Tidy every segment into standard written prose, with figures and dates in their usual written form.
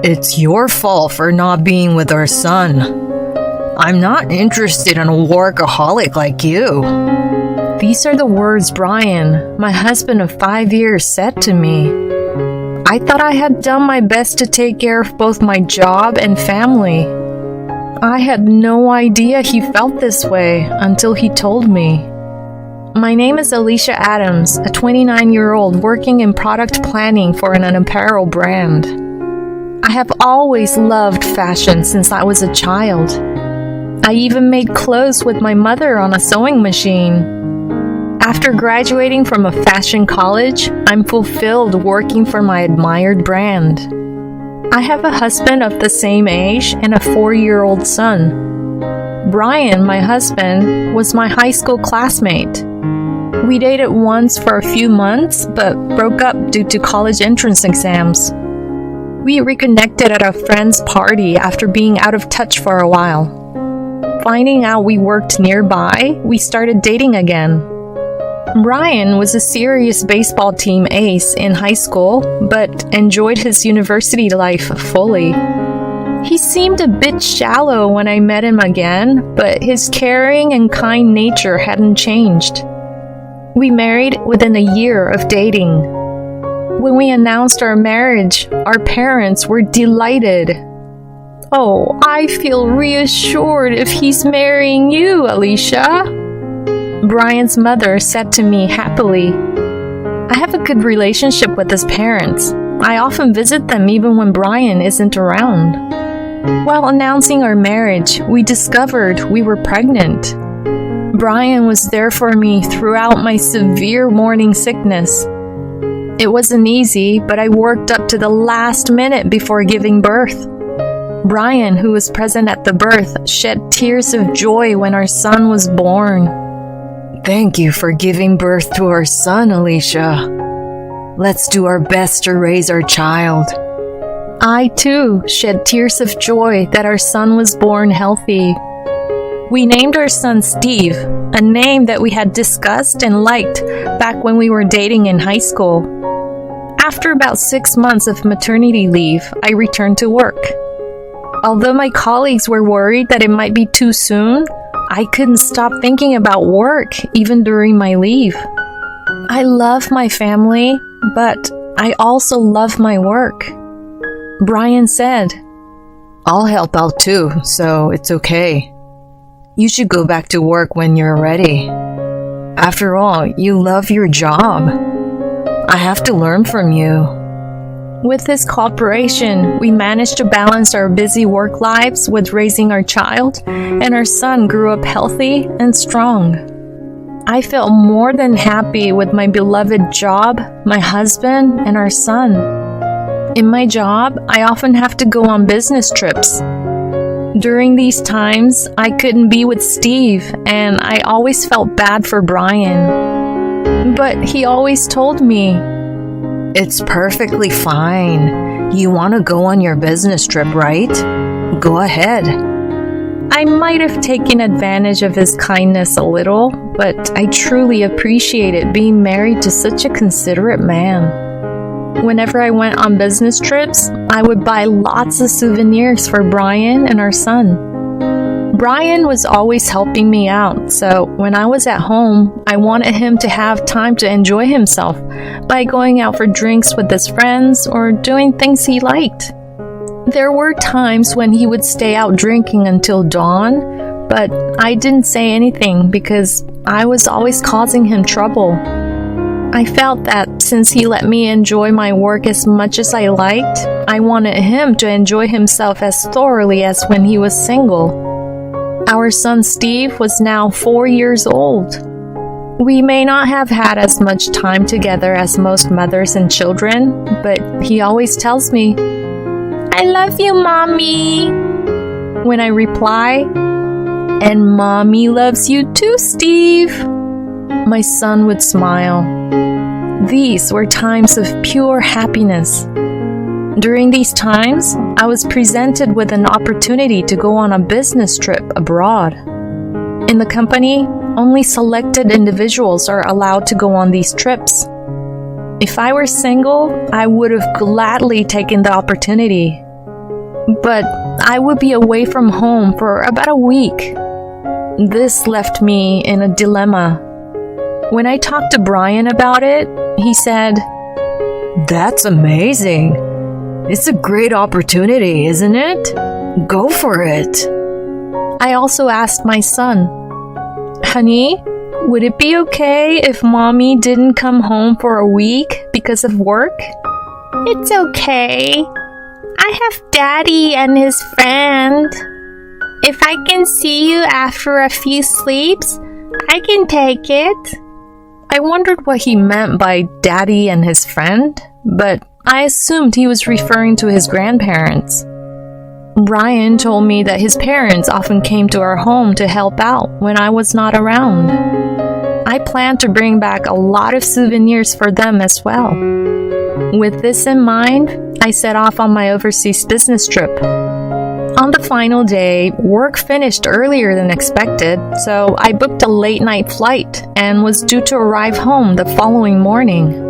It's your fault for not being with our son. I'm not interested in a workaholic like you. These are the words Brian, my husband of 5 years, said to me. I thought I had done my best to take care of both my job and family. I had no idea he felt this way until he told me. My name is Alicia Adams, a 29-year-old working in product planning for an apparel brand. I have always loved fashion since I was a child. I even made clothes with my mother on a sewing machine. After graduating from a fashion college, I'm fulfilled working for my admired brand. I have a husband of the same age and a 4-year-old son. Brian, my husband, was my high school classmate. We dated once for a few months, but broke up due to college entrance exams. We reconnected at a friend's party after being out of touch for a while. Finding out we worked nearby, we started dating again. Brian was a serious baseball team ace in high school, but enjoyed his university life fully. He seemed a bit shallow when I met him again, but his caring and kind nature hadn't changed. We married within a year of dating. When we announced our marriage, our parents were delighted. Oh, I feel reassured if he's marrying you, Alicia, Brian's mother said to me happily. I have a good relationship with his parents. I often visit them even when Brian isn't around. While announcing our marriage, we discovered we were pregnant. Brian was there for me throughout my severe morning sickness. It wasn't easy, but I worked up to the last minute before giving birth. Brian, who was present at the birth, shed tears of joy when our son was born. Thank you for giving birth to our son, Alicia. Let's do our best to raise our child. I, too, shed tears of joy that our son was born healthy. We named our son Steve, a name that we had discussed and liked back when we were dating in high school. After about 6 months of maternity leave, I returned to work. Although my colleagues were worried that it might be too soon, I couldn't stop thinking about work even during my leave. I love my family, but I also love my work. Brian said, I'll help out too, so it's okay. You should go back to work when you're ready. After all, you love your job. I have to learn from you. With his cooperation, we managed to balance our busy work lives with raising our child, and our son grew up healthy and strong. I felt more than happy with my beloved job, my husband, and our son. In my job, I often have to go on business trips. During these times, I couldn't be with Steve, and I always felt bad for Brian. But he always told me, It's perfectly fine. You want to go on your business trip, right? Go ahead. I might have taken advantage of his kindness a little, but I truly appreciated being married to such a considerate man. Whenever I went on business trips, I would buy lots of souvenirs for Brian and our son. Brian was always helping me out, so when I was at home, I wanted him to have time to enjoy himself by going out for drinks with his friends or doing things he liked. There were times when he would stay out drinking until dawn, but I didn't say anything because I was always causing him trouble. I felt that since he let me enjoy my work as much as I liked, I wanted him to enjoy himself as thoroughly as when he was single. Our son Steve was now 4 years old. We may not have had as much time together as most mothers and children, but he always tells me, I love you, Mommy. When I reply, and Mommy loves you too, Steve, my son would smile. These were times of pure happiness. During these times, I was presented with an opportunity to go on a business trip abroad. In the company, only selected individuals are allowed to go on these trips. If I were single, I would have gladly taken the opportunity. but I would be away from home for about a week. This left me in a dilemma. When I talked to Brian about it, he said, That's amazing. It's a great opportunity, isn't it? Go for it. I also asked my son, Honey, would it be okay if Mommy didn't come home for a week because of work? It's okay. I have Daddy and his friend. If I can see you after a few sleeps, I can take it. I wondered what he meant by Daddy and his friend, but I assumed he was referring to his grandparents. Brian told me that his parents often came to our home to help out when I was not around. I planned to bring back a lot of souvenirs for them as well. With this in mind, I set off on my overseas business trip. On the final day, work finished earlier than expected, so I booked a late-night flight and was due to arrive home the following morning.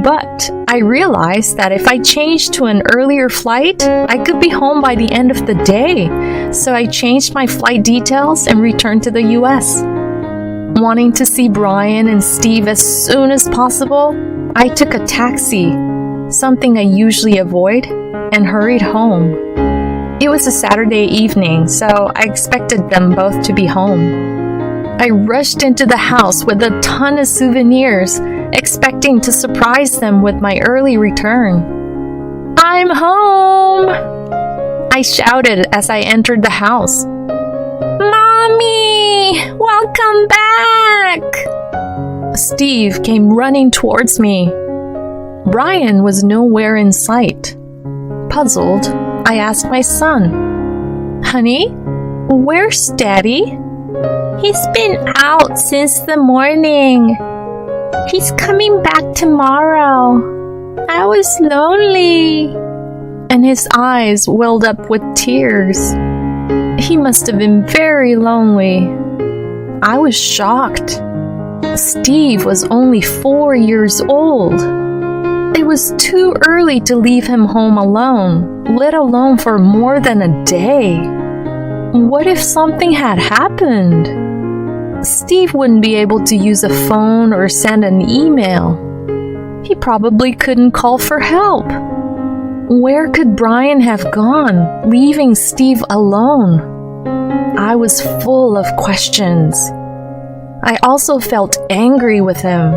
But I realized that if I changed to an earlier flight, I could be home by the end of the day, so I changed my flight details and returned to the US. Wanting to see Brian and Steve as soon as possible, I took a taxi, something I usually avoid, and hurried home. It was a Saturday evening, so I expected them both to be home. I rushed into the house with a ton of souvenirs, expecting to surprise them with my early return. I'm home! I shouted as I entered the house. Mommy! Welcome back! Steve came running towards me. Brian was nowhere in sight. Puzzled, I asked my son, Honey, where's Daddy? He's been out since the morning. He's coming back tomorrow. I was lonely. And his eyes welled up with tears. He must have been very lonely. I was shocked. Steve was only 4 years old. It was too early to leave him home alone, let alone for more than a day. What if something had happened? Steve wouldn't be able to use a phone or send an email. He probably couldn't call for help. Where could Brian have gone, leaving Steve alone? I was full of questions. I also felt angry with him.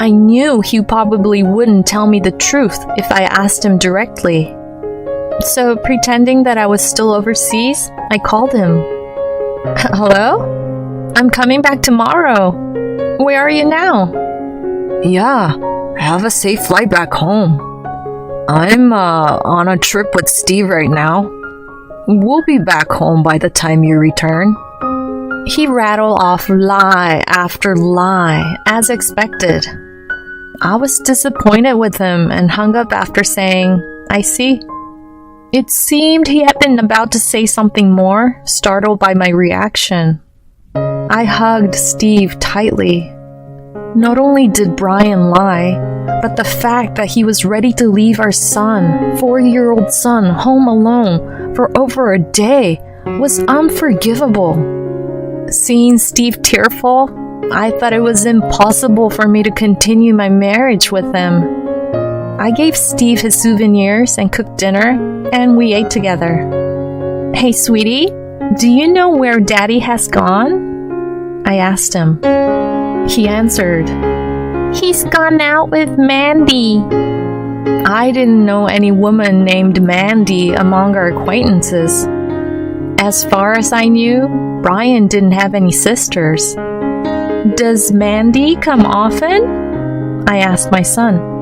I knew he probably wouldn't tell me the truth if I asked him directly. So, pretending that I was still overseas, I called him. Hello? I'm coming back tomorrow. Where are you now? Yeah, have a safe flight back home. I'm on a trip with Steve right now. We'll be back home by the time you return. He rattled off lie after lie, as expected. I was disappointed with him and hung up after saying, I see. It seemed he had been about to say something more, startled by my reaction. I hugged Steve tightly. Not only did Brian lie, but the fact that he was ready to leave our son, 4-year-old son, home alone for over a day was unforgivable. Seeing Steve tearful, I thought it was impossible for me to continue my marriage with him. I gave Steve his souvenirs and cooked dinner, and we ate together. Hey, sweetie, do you know where Daddy has gone? I asked him. He answered, He's gone out with Mandy. I didn't know any woman named Mandy among our acquaintances. As far as I knew, Brian didn't have any sisters. Does Mandy come often? I asked my son.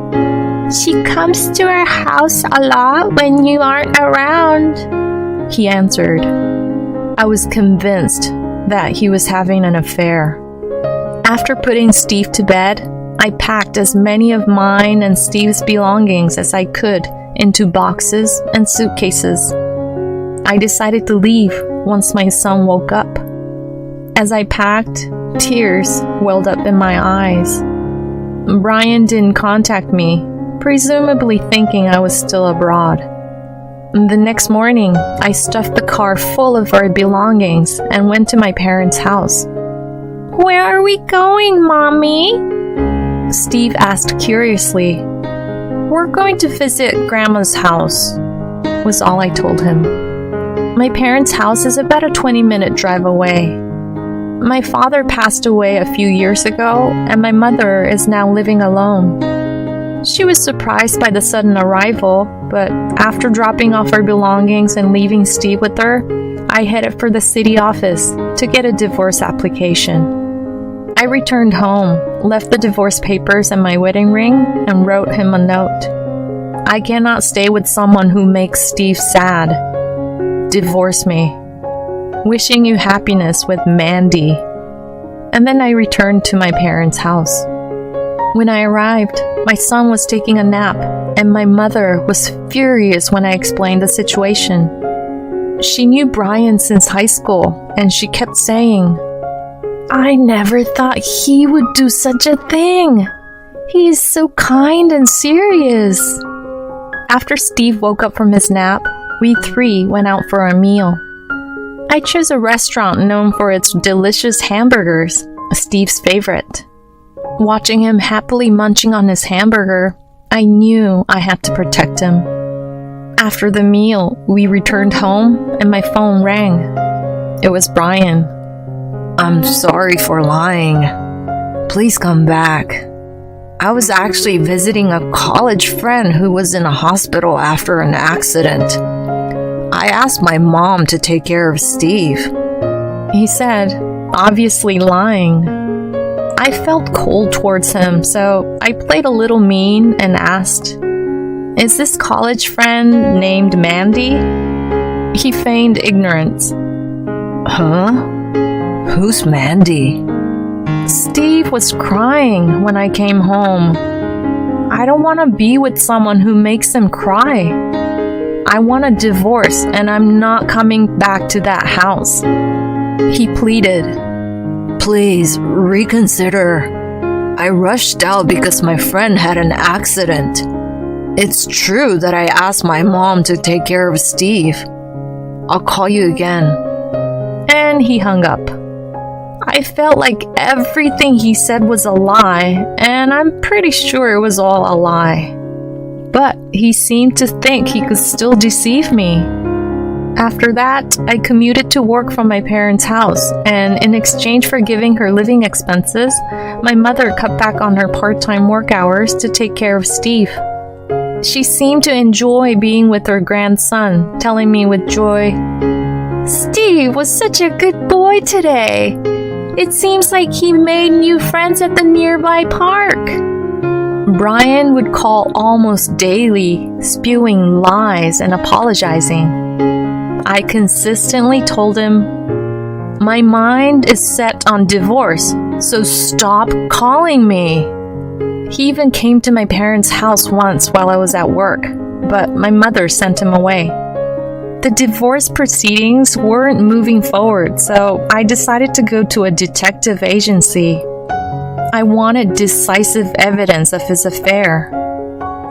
She comes to our house a lot when you aren't around, he answered. I was convinced that he was having an affair. After putting Steve to bed, I packed as many of mine and Steve's belongings as I could into boxes and suitcases. I decided to leave once my son woke up. As I packed, tears welled up in my eyes. Brian didn't contact me, presumably thinking I was still abroad. The next morning, I stuffed the car full of our belongings and went to my parents' house. Where are we going, Mommy? Steve asked curiously. We're going to visit Grandma's house, was all I told him. My parents' house is about a 20-minute drive away. My father passed away a few years ago, and my mother is now living alone. She was surprised by the sudden arrival, but after dropping off our belongings and leaving Steve with her, I headed for the city office to get a divorce application. I returned home, left the divorce papers and my wedding ring, and wrote him a note. I cannot stay with someone who makes Steve sad. Divorce me. Wishing you happiness with Mandy. And then I returned to my parents' house. When I arrived, my son was taking a nap, and my mother was furious when I explained the situation. She knew Brian since high school, and she kept saying, I never thought he would do such a thing. He is so kind and serious. After Steve woke up from his nap, we three went out for a meal. I chose a restaurant known for its delicious hamburgers, Steve's favorite. Watching him happily munching on his hamburger, I knew I had to protect him. After the meal, we returned home and my phone rang. It was Brian. I'm sorry for lying. Please come back. I was actually visiting a college friend who was in a hospital after an accident. I asked my mom to take care of Steve, he said, obviously lying. I felt cold towards him, so I played a little mean and asked, Is this college friend named Mandy? He feigned ignorance. Huh? Who's Mandy? Steve was crying when I came home. I don't want to be with someone who makes him cry. I want a divorce and I'm not coming back to that house. He pleaded. Please, reconsider. I rushed out because my friend had an accident. It's true that I asked my mom to take care of Steve. I'll call you again. And he hung up. I felt like everything he said was a lie, and I'm pretty sure it was all a lie. But he seemed to think he could still deceive me. After that, I commuted to work from my parents' house, and in exchange for giving her living expenses, my mother cut back on her part-time work hours to take care of Steve. She seemed to enjoy being with her grandson, telling me with joy, Steve was such a good boy today. It seems like he made new friends at the nearby park. Brian would call almost daily, spewing lies and apologizing. I consistently told him, my mind is set on divorce, so stop calling me. He even came to my parents' house once while I was at work, but my mother sent him away. The divorce proceedings weren't moving forward, so I decided to go to a detective agency. I wanted decisive evidence of his affair.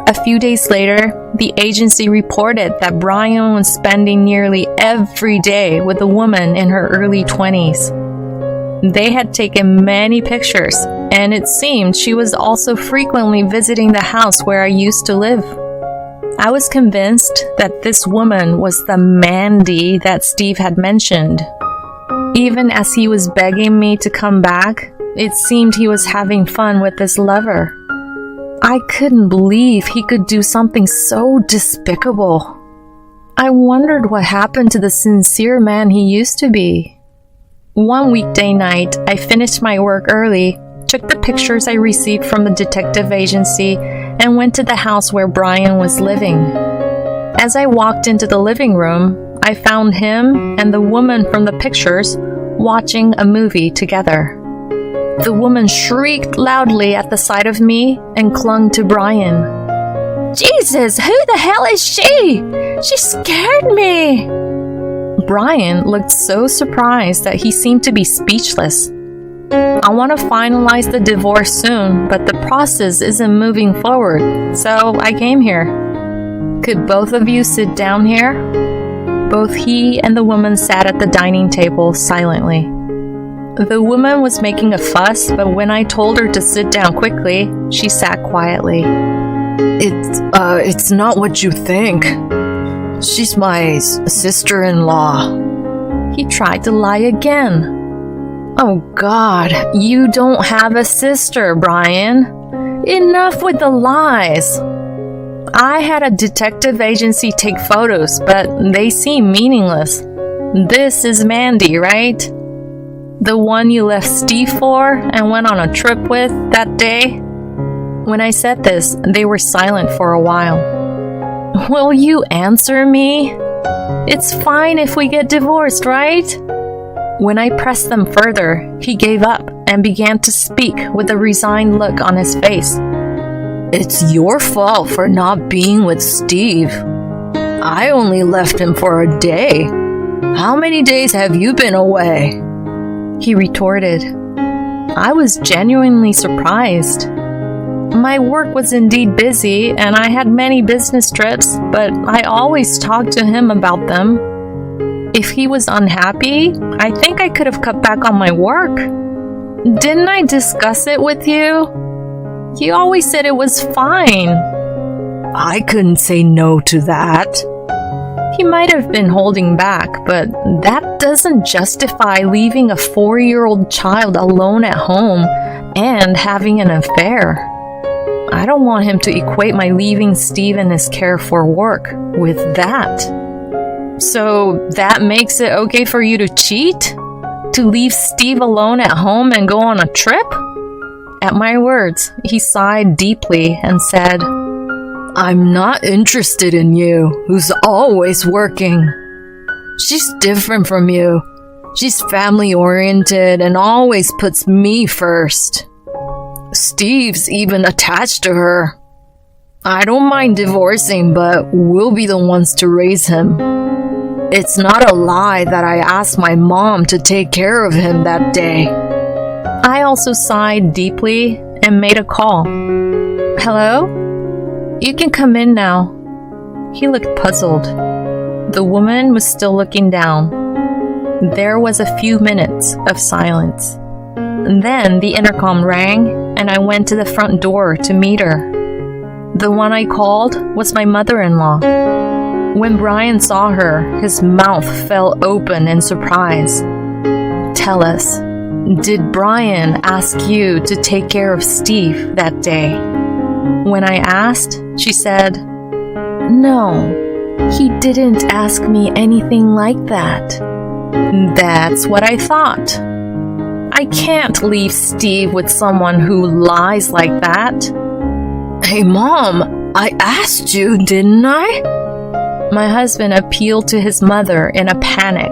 A few days later, the agency reported that Brian was spending nearly every day with a woman in her early 20s. They had taken many pictures, and it seemed she was also frequently visiting the house where I used to live. I was convinced that this woman was the Mandy that Steve had mentioned. Even as he was begging me to come back, it seemed he was having fun with his lover. I couldn't believe he could do something so despicable. I wondered what happened to the sincere man he used to be. One weekday night, I finished my work early, took the pictures I received from the detective agency, and went to the house where Brian was living. As I walked into the living room, I found him and the woman from the pictures watching a movie together. The woman shrieked loudly at the sight of me and clung to Brian. Jesus, who the hell is she? She scared me. Brian looked so surprised that he seemed to be speechless. I want to finalize the divorce soon, but the process isn't moving forward, so I came here. Could both of you sit down here? Both he and the woman sat at the dining table silently. The woman was making a fuss, but when I told her to sit down quickly, she sat quietly. It's not what you think. She's my sister-in-law. He tried to lie again. Oh God, you don't have a sister, Brian. Enough with the lies. I had a detective agency take photos, but they seem meaningless. This is Mandy, right? The one you left Steve for and went on a trip with that day? When I said this, they were silent for a while. Will you answer me? It's fine if we get divorced, right? When I pressed them further, he gave up and began to speak with a resigned look on his face. It's your fault for not being with Steve. I only left him for a day. How many days have you been away? He retorted. I was genuinely surprised. My work was indeed busy, and I had many business trips, but I always talked to him about them. If he was unhappy, I think I could have cut back on my work. Didn't I discuss it with you? You always said it was fine. I couldn't say no to that. He might have been holding back, but that doesn't justify leaving a 4-year-old child alone at home and having an affair. I don't want him to equate my leaving Steve and his care for work with that. So that makes it okay for you to cheat? To leave Steve alone at home and go on a trip? At my words, he sighed deeply and said, I'm not interested in you, who's always working. She's different from you. She's family-oriented and always puts me first. Steve's even attached to her. I don't mind divorcing, but we'll be the ones to raise him. It's not a lie that I asked my mom to take care of him that day. I also sighed deeply and made a call. Hello? You can come in now. He looked puzzled. The woman was still looking down. There was a few minutes of silence. Then the intercom rang, and I went to the front door to meet her. The one I called was my mother-in-law. When Brian saw her, his mouth fell open in surprise. Tell us, did Brian ask you to take care of Steve that day? When I asked, she said, No, he didn't ask me anything like that. That's what I thought. I can't leave Steve with someone who lies like that. Hey, Mom, I asked you, didn't I? My husband appealed to his mother in a panic.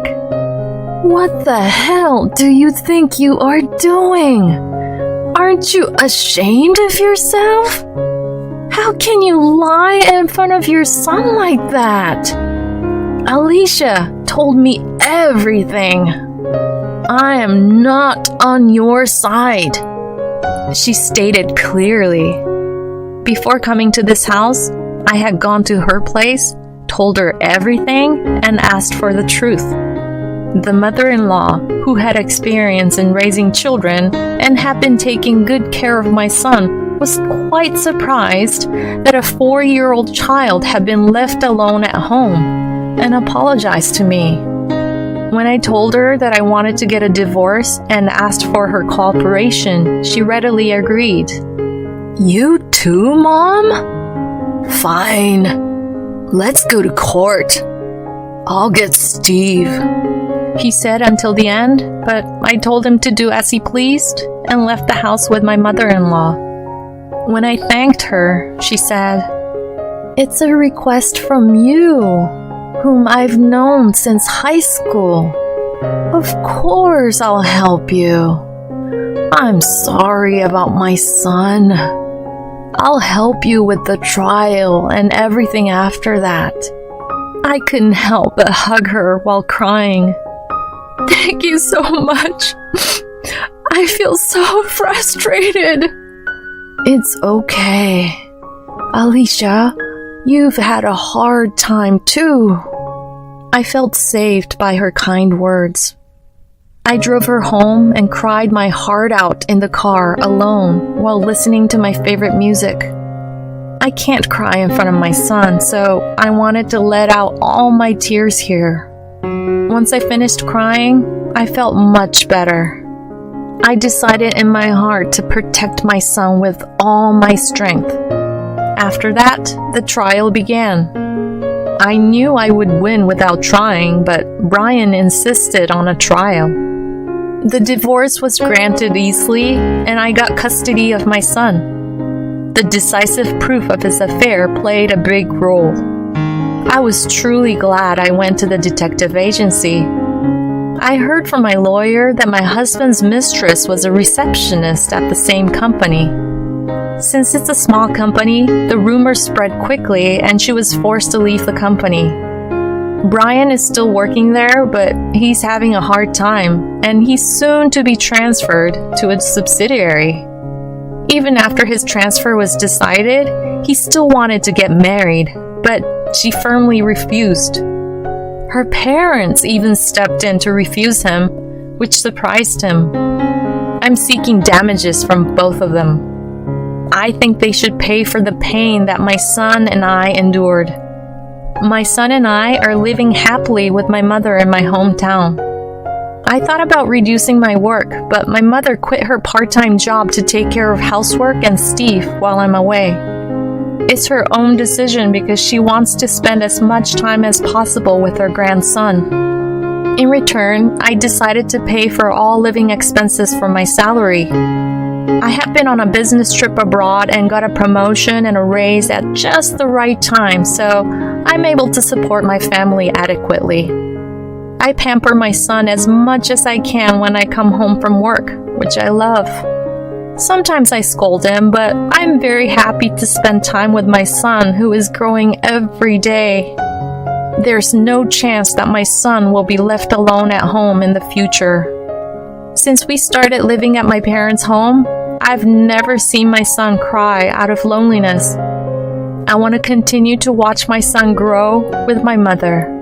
What the hell do you think you are doing? Aren't you ashamed of yourself? How can you lie in front of your son like that? Alicia told me everything. I am not on your side, she stated clearly. Before coming to this house, I had gone to her place, told her everything, and asked for the truth. The mother-in-law, who had experience in raising children and had been taking good care of my son, was quite surprised that a 4-year-old child had been left alone at home, and apologized to me. When I told her that I wanted to get a divorce and asked for her cooperation, she readily agreed. You too, Mom? Fine. Let's go to court. I'll get Steve, he said until the end, but I told him to do as he pleased and left the house with my mother-in-law. When I thanked her, she said, It's a request from you, whom I've known since high school. Of course I'll help you. I'm sorry about my son. I'll help you with the trial and everything after that. I couldn't help but hug her while crying. Thank you so much. I feel so frustrated. It's okay. Alicia, You've had a hard time too. I felt saved by her kind words. I drove her home and cried my heart out in the car alone while listening to my favorite music. I can't cry in front of my son, so I wanted to let out all my tears here. Once I finished crying, I felt much better. I decided in my heart to protect my son with all my strength. After that, the trial began. I knew I would win without trying, but Brian insisted on a trial. The divorce was granted easily, and I got custody of my son. The decisive proof of his affair played a big role. I was truly glad I went to the detective agency. I heard from my lawyer that my husband's mistress was a receptionist at the same company. Since it's a small company, the rumors spread quickly and she was forced to leave the company. Brian is still working there, but he's having a hard time, and he's soon to be transferred to a subsidiary. Even after his transfer was decided, he still wanted to get married, but she firmly refused. Her parents even stepped in to refuse him, which surprised him. I'm seeking damages from both of them. I think they should pay for the pain that my son and I endured. My son and I are living happily with my mother in my hometown. I thought about reducing my work, but my mother quit her part-time job to take care of housework and Steve while I'm away. It's her own decision because she wants to spend as much time as possible with her grandson. In return, I decided to pay for all living expenses from my salary. I have been on a business trip abroad and got a promotion and a raise at just the right time, so I'm able to support my family adequately. I pamper my son as much as I can when I come home from work, which I love. Sometimes I scold him, but I'm very happy to spend time with my son, who is growing every day. There's no chance that my son will be left alone at home in the future. Since we started living at my parents' home, I've never seen my son cry out of loneliness. I want to continue to watch my son grow with my mother.